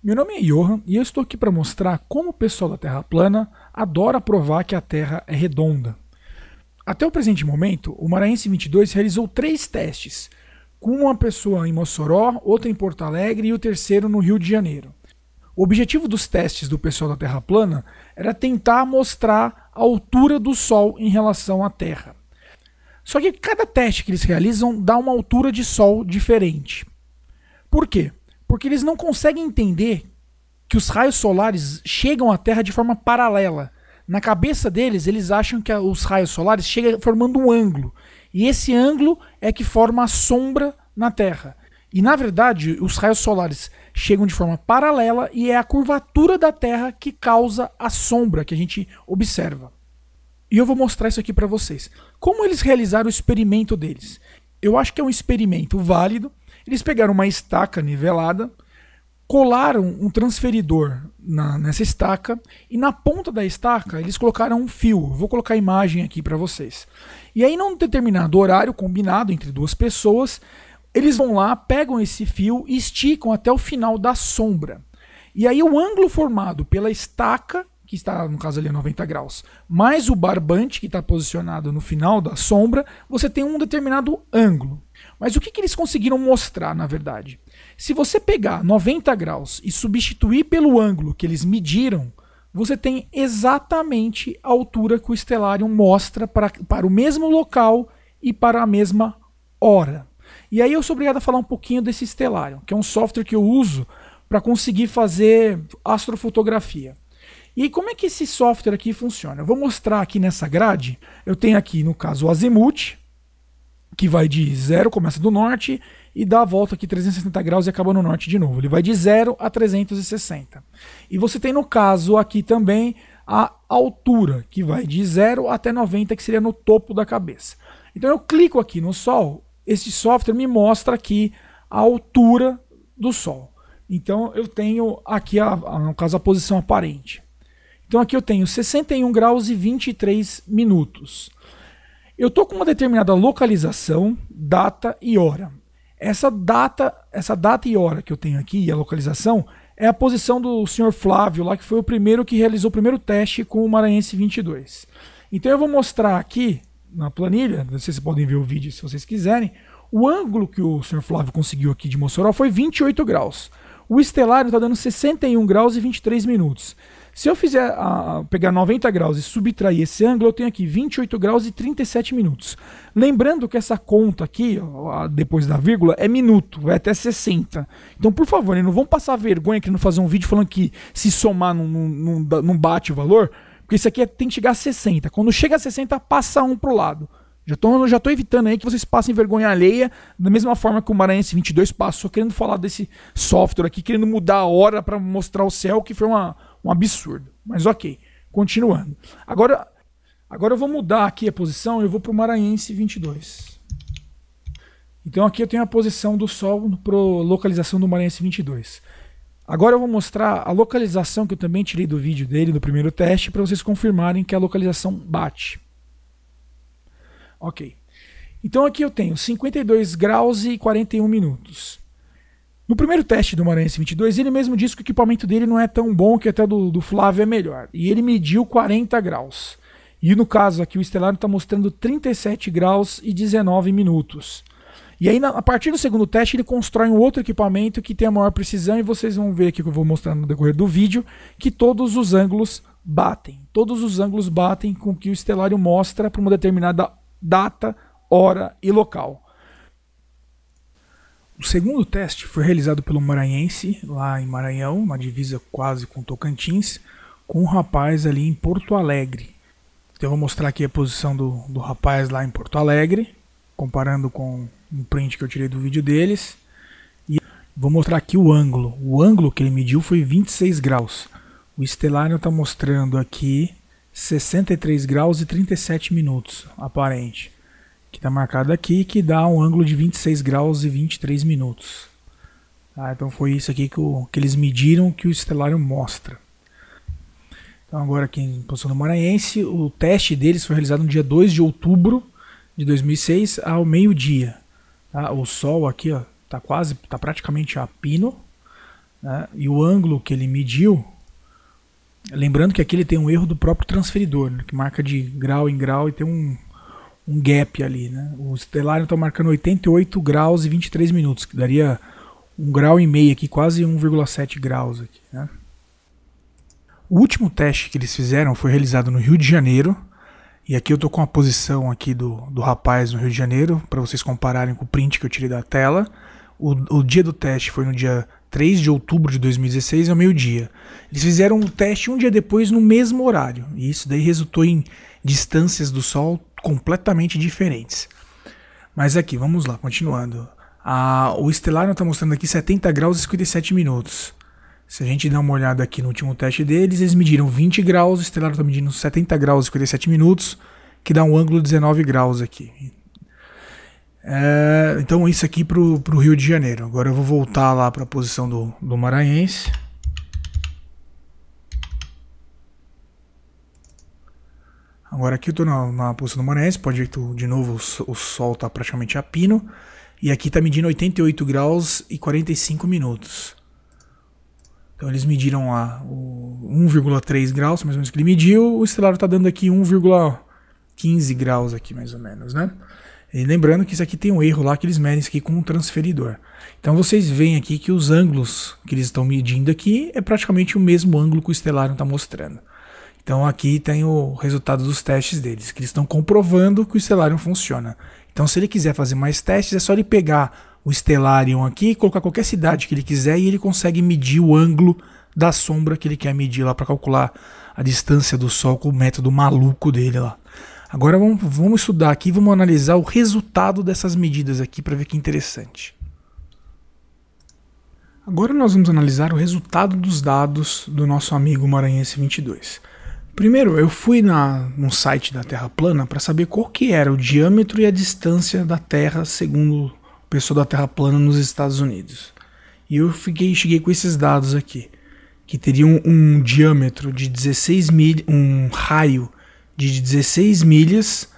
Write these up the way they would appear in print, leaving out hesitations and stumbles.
Meu nome é Johan e eu estou aqui para mostrar como o pessoal da Terra plana adora provar que a Terra é redonda. Até o presente momento, o Maranhense 22 realizou 3 testes, com uma pessoa em Mossoró, outra em Porto Alegre e o terceiro no Rio de Janeiro. O objetivo dos testes do pessoal da Terra plana era tentar mostrar a altura do Sol em relação à Terra. Só que cada teste que eles realizam dá uma altura de Sol diferente. Por quê? Porque eles não conseguem entender que os raios solares chegam à Terra de forma paralela. Na cabeça deles, eles acham que os raios solares chegam formando um ângulo. E esse ângulo é que forma a sombra na Terra. E na verdade, os raios solares chegam de forma paralela e é a curvatura da Terra que causa a sombra que a gente observa. E eu vou mostrar isso aqui para vocês. Como eles realizaram o experimento deles? Eu acho que é um experimento válido. Eles pegaram uma estaca nivelada, colaram um transferidor nessa estaca e na ponta da estaca eles colocaram um fio. Vou colocar a imagem aqui para vocês. E aí, num determinado horário combinado entre duas pessoas, eles vão lá, pegam esse fio e esticam até o final da sombra. E aí o ângulo formado pela estaca, que está no caso ali a 90 graus, mais o barbante que está posicionado no final da sombra, você tem um determinado ângulo. Mas o que eles conseguiram mostrar, na verdade? Se você pegar 90 graus e substituir pelo ângulo que eles mediram, você tem exatamente a altura que o Stellarium mostra para o mesmo local e para a mesma hora. E aí eu sou obrigado a falar um pouquinho desse Stellarium, que é um software que eu uso para conseguir fazer astrofotografia. E aí, como é que esse software aqui funciona? Eu vou mostrar aqui nessa grade. Eu tenho aqui, no caso, o azimuth, que vai de 0, começa do norte, e dá a volta aqui 360 graus e acaba no norte de novo. Ele vai de 0 a 360. E você tem, no caso, aqui também a altura, que vai de 0 até 90, que seria no topo da cabeça. Então eu clico aqui no Sol, esse software me mostra aqui a altura do Sol. Então eu tenho aqui, no caso, a posição aparente. Então aqui eu tenho 61 graus e 23 minutos. Eu estou com uma determinada localização, data e hora. Essa data e hora que eu tenho aqui, e a localização, é a posição do Sr. Flávio, lá que foi o primeiro que realizou o primeiro teste com o Maranhense 22. Então eu vou mostrar aqui na planilha, vocês podem ver o vídeo se vocês quiserem, o ângulo que o Sr. Flávio conseguiu aqui de Mossoró foi 28 graus. O Stellarium está dando 61 graus e 23 minutos. Se eu fizer pegar 90 graus e subtrair esse ângulo, eu tenho aqui 28 graus e 37 minutos. Lembrando que essa conta aqui, depois da vírgula, é minuto, vai até 60. Então, por favor, não vão passar vergonha querendo fazer um vídeo falando que se somar não bate o valor, porque isso aqui tem que chegar a 60. Quando chega a 60, passa um para o lado. Já tô evitando aí que vocês passem vergonha alheia, da mesma forma que o Maranhense 22 passou, querendo falar desse software aqui, querendo mudar a hora para mostrar o céu, que foi um absurdo. Mas ok, continuando. Agora eu vou mudar aqui a posição e eu vou para o Maranhense 22. Então aqui eu tenho a posição do Sol para a localização do Maranhense 22. Agora eu vou mostrar a localização que eu também tirei do vídeo dele, do primeiro teste, para vocês confirmarem que a localização bate. Ok. Então aqui eu tenho 52 graus e 41 minutos. No primeiro teste do Maranhense 22, ele mesmo disse que o equipamento dele não é tão bom, que até do Flávio é melhor. E ele mediu 40 graus. E no caso aqui o Stellarium está mostrando 37 graus e 19 minutos. E aí a partir do segundo teste ele constrói um outro equipamento que tem a maior precisão e vocês vão ver aqui que eu vou mostrar no decorrer do vídeo que todos os ângulos batem. Todos os ângulos batem com o que o Stellarium mostra para uma determinada data, hora e local. O segundo teste foi realizado pelo Maranhense, lá em Maranhão, na divisa quase com Tocantins, com um rapaz ali em Porto Alegre. Então eu vou mostrar aqui a posição do rapaz lá em Porto Alegre, comparando com um print que eu tirei do vídeo deles. E vou mostrar aqui o ângulo. O ângulo que ele mediu foi 26 graus. O Stellarium está mostrando aqui 63 graus e 37 minutos, aparente. Que está marcado aqui, que dá um ângulo de 26 graus e 23 minutos. Tá, então foi isso aqui que eles mediram, que o Stellarium mostra. Então agora aqui em posição do Maranhense, o teste deles foi realizado no dia 2 de outubro de 2006, ao meio-dia. Tá, o Sol aqui está praticamente a pino. né? E o ângulo que ele mediu, lembrando que aqui ele tem um erro do próprio transferidor, né, que marca de grau em grau e tem um gap ali, né? O Stellarium está marcando 88 graus e 23 minutos, que daria 1,5 grau aqui, quase 1,7 graus aqui, né? O último teste que eles fizeram foi realizado no Rio de Janeiro, e aqui eu estou com a posição aqui do rapaz no Rio de Janeiro, para vocês compararem com o print que eu tirei da tela. O dia do teste foi no dia 3 de outubro de 2016, ao meio-dia. Eles fizeram o teste um dia depois no mesmo horário, e isso daí resultou em distâncias do Sol completamente diferentes. Mas aqui, vamos lá, continuando. O Stellarium está mostrando aqui 70 graus e 57 minutos. Se a gente dá uma olhada aqui no último teste deles, eles mediram 20 graus, o Stellarium está medindo 70 graus e 57 minutos, que dá um ângulo de 19 graus aqui. Então isso aqui para o Rio de Janeiro. Agora eu vou voltar lá para a posição do Maranhense. Agora aqui eu estou na posição do Maranhense, pode ver que de novo o Sol está praticamente a pino. E aqui está medindo 88 graus e 45 minutos. Então eles mediram lá 1,3 graus, mais ou menos que ele mediu. O Stellarium está dando aqui 1,15 graus aqui, mais ou menos, né? E lembrando que isso aqui tem um erro lá que eles medem isso aqui com um transferidor. Então vocês veem aqui que os ângulos que eles estão medindo aqui é praticamente o mesmo ângulo que o Stellarium está mostrando. Então aqui tem o resultado dos testes deles, que eles estão comprovando que o Stellarium funciona. Então se ele quiser fazer mais testes, é só ele pegar o Stellarium aqui, colocar qualquer cidade que ele quiser e ele consegue medir o ângulo da sombra que ele quer medir lá para calcular a distância do Sol com o método maluco dele lá. Agora vamos estudar aqui, vamos analisar o resultado dessas medidas aqui para ver que interessante. Agora nós vamos analisar o resultado dos dados do nosso amigo Maranhense 22. Primeiro, eu fui no site da Terra Plana para saber qual que era o diâmetro e a distância da Terra segundo o pessoal da Terra Plana nos Estados Unidos. E eu cheguei com esses dados aqui, que teriam um diâmetro de 16 milhas, um raio de 16 milhas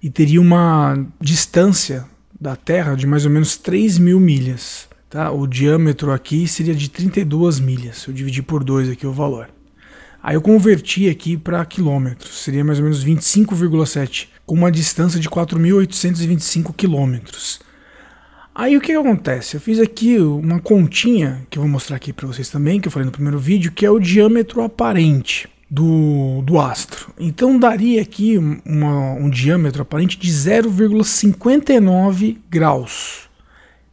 e teria uma distância da Terra de mais ou menos 3.000 milhas. Tá? O diâmetro aqui seria de 32 milhas, eu dividi por 2 aqui o valor. Aí eu converti aqui para quilômetros, seria mais ou menos 25,7, com uma distância de 4.825 quilômetros. Aí o que acontece? Eu fiz aqui uma continha, que eu vou mostrar aqui para vocês também, que eu falei no primeiro vídeo, que é o diâmetro aparente do astro. Então daria aqui um diâmetro aparente de 0,59 graus.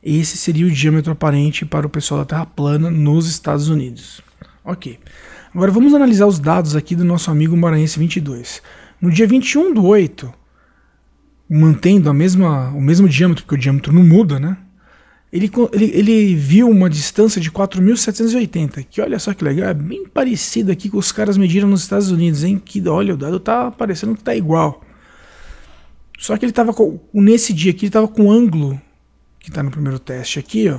Esse seria o diâmetro aparente para o pessoal da Terra plana nos Estados Unidos. Ok. Agora vamos analisar os dados aqui do nosso amigo Maranhense 22. No dia 21/8, mantendo o mesmo diâmetro, porque o diâmetro não muda, né? Ele viu uma distância de 4.780, que olha só que legal, é bem parecido aqui com os caras mediram nos Estados Unidos, hein? Que olha, o dado tá parecendo que tá igual. Só que ele tava nesse dia aqui, ele tava com um ângulo, que tá no primeiro teste aqui, ó,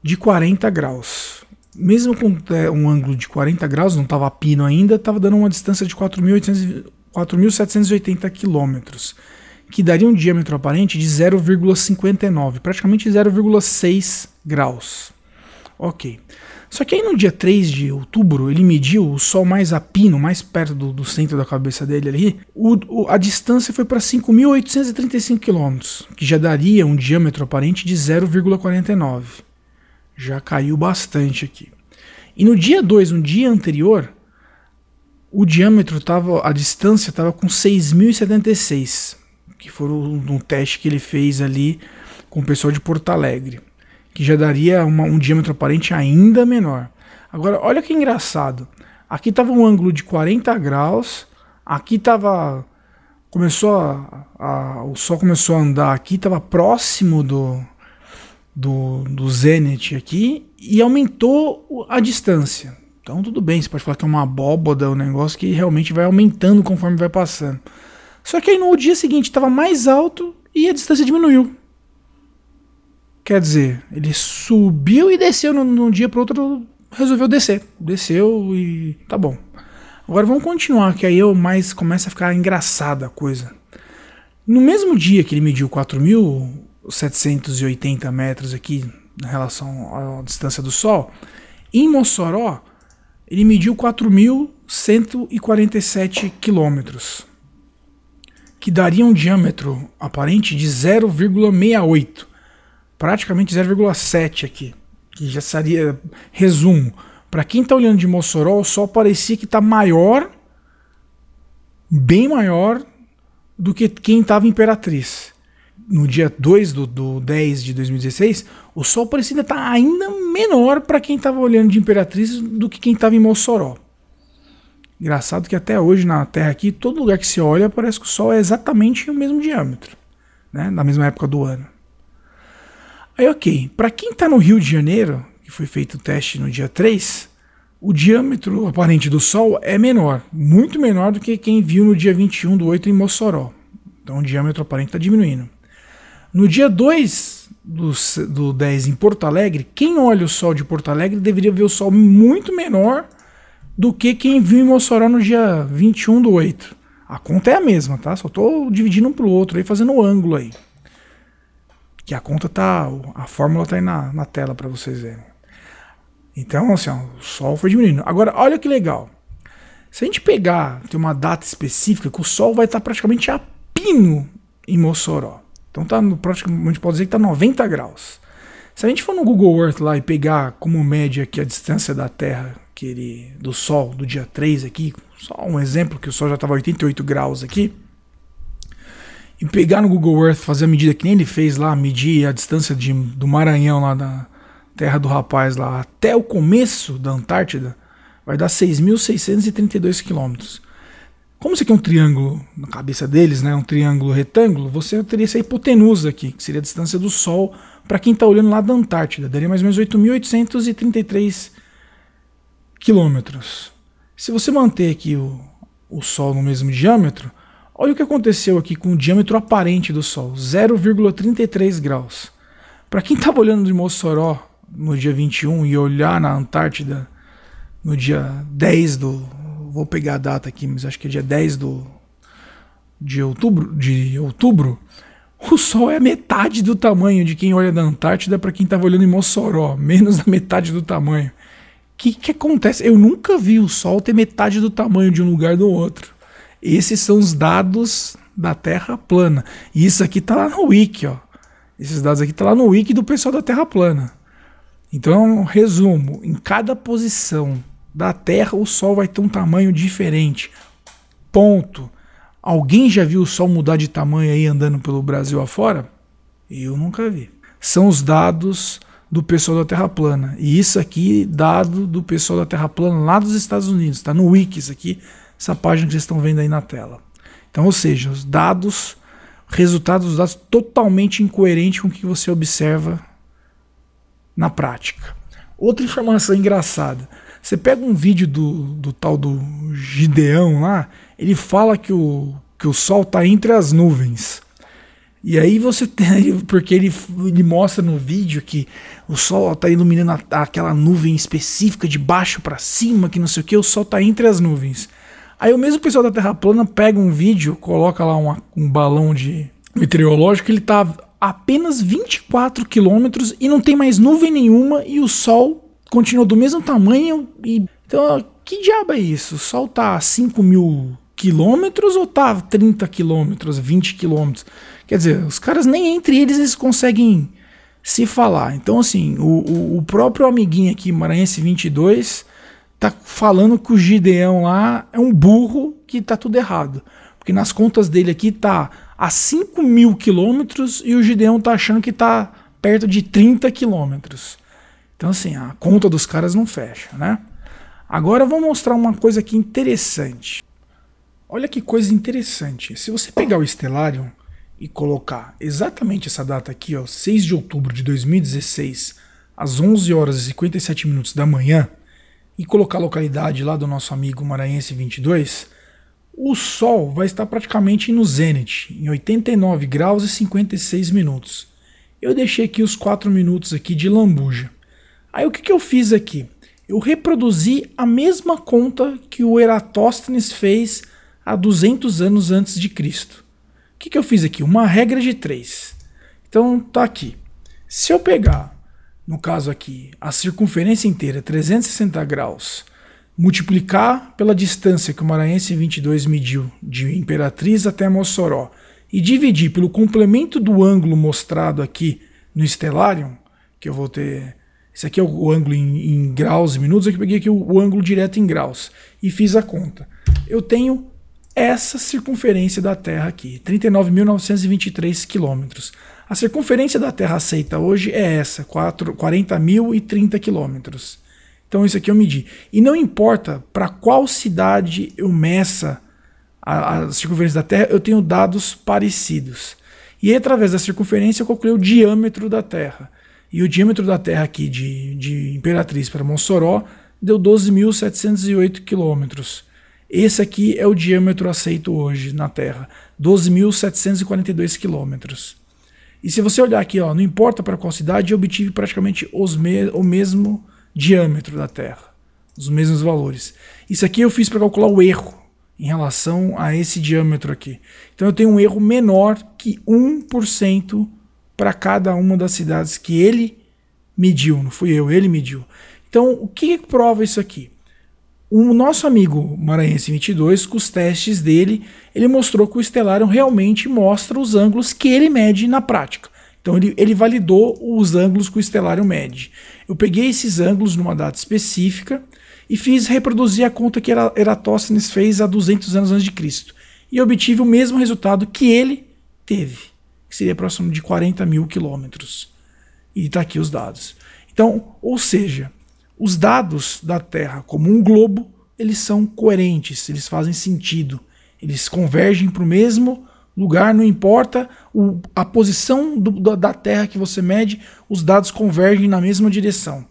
de 40 graus. Mesmo com um ângulo de 40 graus, não estava pino ainda, estava dando uma distância de 4.780 quilômetros, que daria um diâmetro aparente de 0,59, praticamente 0,6 graus. Ok. Só que aí no dia 3 de outubro, ele mediu o Sol mais a pino, mais perto do centro da cabeça dele ali, a distância foi para 5.835 quilômetros, que já daria um diâmetro aparente de 0,49. Já caiu bastante aqui. E no dia 2, um dia anterior, a distância estava com 6.076, que foi um teste que ele fez ali com o pessoal de Porto Alegre, que já daria um diâmetro aparente ainda menor. Agora, olha que engraçado. Aqui estava um ângulo de 40 graus, aqui estava... o Sol começou a andar aqui, estava próximo do zênite aqui e aumentou a distância. Então tudo bem, você pode falar que é uma abóboda, um negócio que realmente vai aumentando conforme vai passando. Só que aí no dia seguinte estava mais alto e a distância diminuiu. Quer dizer, ele subiu e desceu num dia para o outro, resolveu descer. Desceu e tá bom. Agora vamos continuar, que aí começa a ficar engraçada a coisa. No mesmo dia que ele mediu 4.780 metros aqui, em relação à distância do Sol, Em Mossoró, ele mediu 4.147 quilômetros, que daria um diâmetro aparente de 0,68, praticamente 0,7 aqui, que já seria resumo. Para quem está olhando de Mossoró, o Sol parecia que está maior, bem maior do que quem estava em Imperatriz. No dia 2 do 10 de 2016, o Sol parecia estar ainda menor para quem estava olhando de Imperatriz do que quem estava em Mossoró. Engraçado que até hoje na Terra aqui, todo lugar que se olha parece que o Sol é exatamente o mesmo diâmetro, né, na mesma época do ano. Aí ok, para quem está no Rio de Janeiro, que foi feito o teste no dia 3, o diâmetro aparente do Sol é menor, muito menor do que quem viu no dia 21 do 8 em Mossoró. Então o diâmetro aparente está diminuindo. No dia 2 do 10 em Porto Alegre, quem olha o Sol de Porto Alegre deveria ver o Sol muito menor do que quem viu em Mossoró no dia 21 do 8. A conta é a mesma, tá? Só estou dividindo um para o outro, aí, fazendo um ângulo aí. Que a conta tá, a fórmula tá aí na tela para vocês verem. Então, assim, ó, o Sol foi diminuindo. Agora, olha que legal. Se a gente pegar, tem uma data específica, que o Sol vai estar praticamente a pino em Mossoró. Então, praticamente pode dizer que está 90 graus. Se a gente for no Google Earth lá e pegar como média aqui a distância da Terra, do Sol, do dia 3 aqui, só um exemplo, que o Sol já estava a 88 graus aqui, e pegar no Google Earth, fazer a medida que nem ele fez lá, medir a distância do Maranhão, lá da terra do rapaz, lá até o começo da Antártida, vai dar 6.632 quilômetros. Como isso aqui é um triângulo na cabeça deles, né, um triângulo retângulo, você teria essa hipotenusa aqui, que seria a distância do Sol para quem está olhando lá da Antártida, daria mais ou menos 8.833 quilômetros. Se você manter aqui o Sol no mesmo diâmetro, olha o que aconteceu aqui com o diâmetro aparente do Sol, 0,33 graus. Para quem estava olhando de Mossoró no dia 21 e olhar na Antártida no dia 10 vou pegar a data aqui, mas acho que é dia 10 de outubro, o Sol é metade do tamanho de quem olha da Antártida para quem estava olhando em Mossoró, menos da metade do tamanho. O que acontece? Eu nunca vi o Sol ter metade do tamanho de um lugar do outro. Esses são os dados da Terra plana. E isso aqui está lá no Wiki, ó. Esses dados aqui estão lá no Wiki do pessoal da Terra plana. Então, resumo, em cada posição da Terra o Sol vai ter um tamanho diferente. Ponto. Alguém já viu o Sol mudar de tamanho aí andando pelo Brasil afora? Eu nunca vi. São os dados do pessoal da Terra plana. E isso aqui, dado do pessoal da Terra plana lá dos Estados Unidos. Está no Wiki isso aqui, essa página que vocês estão vendo aí na tela. Então, ou seja, os dados, resultados dos dados totalmente incoerentes com o que você observa na prática. Outra informação engraçada. Você pega um vídeo do tal do Gideão lá, ele fala que o Sol está entre as nuvens. E aí você tem, porque ele mostra no vídeo que o Sol está iluminando aquela nuvem específica de baixo para cima, que não sei o que, o Sol está entre as nuvens. Aí o mesmo pessoal da Terra plana pega um vídeo, coloca lá um balão meteorológico, ele está a apenas 24 quilômetros e não tem mais nuvem nenhuma e o Sol continua do mesmo tamanho. Então, que diabo é isso? O Sol está a 5.000 quilômetros ou está a 30 quilômetros, 20 quilômetros? Quer dizer, os caras nem entre eles conseguem se falar. Então, assim, o próprio amiguinho aqui, Maranhense 22, tá falando que o Gideão lá é um burro, que tá tudo errado. Porque nas contas dele aqui tá a 5.000 quilômetros e o Gideão tá achando que tá perto de 30 quilômetros. Então, assim, a conta dos caras não fecha, né? Agora eu vou mostrar uma coisa aqui interessante. Olha que coisa interessante. Se você pegar o Stellarium e colocar exatamente essa data aqui, ó, 6 de outubro de 2016, às 11 horas e 57 minutos da manhã, e colocar a localidade lá do nosso amigo Maranhense 22, o Sol vai estar praticamente no zênite, em 89 graus e 56 minutos. Eu deixei aqui os 4 minutos aqui de lambuja. Aí o que eu fiz aqui? Eu reproduzi a mesma conta que o Eratóstenes fez há 200 anos antes de Cristo. O que eu fiz aqui? Uma regra de 3. Então tá aqui. Se eu pegar no caso aqui, a circunferência inteira, 360 graus, multiplicar pela distância que o Maranhense 22 mediu de Imperatriz até Mossoró e dividir pelo complemento do ângulo mostrado aqui no Stellarium, que eu vou ter... Esse aqui é o ângulo em graus e minutos, eu peguei aqui o ângulo direto em graus e fiz a conta. Eu tenho essa circunferência da Terra aqui, 39.923 quilômetros. A circunferência da Terra aceita hoje é essa, 40.030 quilômetros. Então isso aqui eu medi. E não importa para qual cidade eu meça a circunferência da Terra, eu tenho dados parecidos. E aí, através da circunferência eu calculei o diâmetro da Terra. E o diâmetro da Terra aqui de Imperatriz para Mossoró deu 12.708 quilômetros. Esse aqui é o diâmetro aceito hoje na Terra, 12.742 quilômetros. E se você olhar aqui, ó, não importa para qual cidade, eu obtive praticamente o mesmo diâmetro da Terra, os mesmos valores. Isso aqui eu fiz para calcular o erro em relação a esse diâmetro aqui. Então eu tenho um erro menor que 1% para cada uma das cidades que ele mediu, não fui eu, ele mediu. Então o que prova isso aqui? O nosso amigo Maranhense 22, com os testes dele, ele mostrou que o Stellarium realmente mostra os ângulos que ele mede na prática. Então ele validou os ângulos que o Stellarium mede. Eu peguei esses ângulos numa data específica e fiz reproduzir a conta que Eratóstenes fez há 200 anos antes de Cristo. E obtive o mesmo resultado que ele teve, que seria próximo de 40.000 quilômetros. E está aqui os dados. Então, ou seja, os dados da Terra como um globo, eles são coerentes, eles fazem sentido, eles convergem para o mesmo lugar, não importa a posição da Terra que você mede, os dados convergem na mesma direção.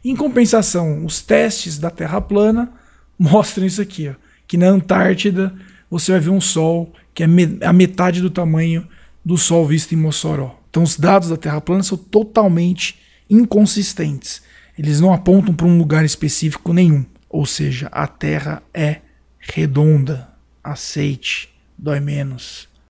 Em compensação, os testes da Terra plana mostram isso aqui, ó, que na Antártida você vai ver um Sol que é a metade do tamanho do Sol visto em Mossoró. Então os dados da Terra plana são totalmente inconsistentes. Eles não apontam para um lugar específico nenhum. Ou seja, a Terra é redonda. Aceite, dói menos.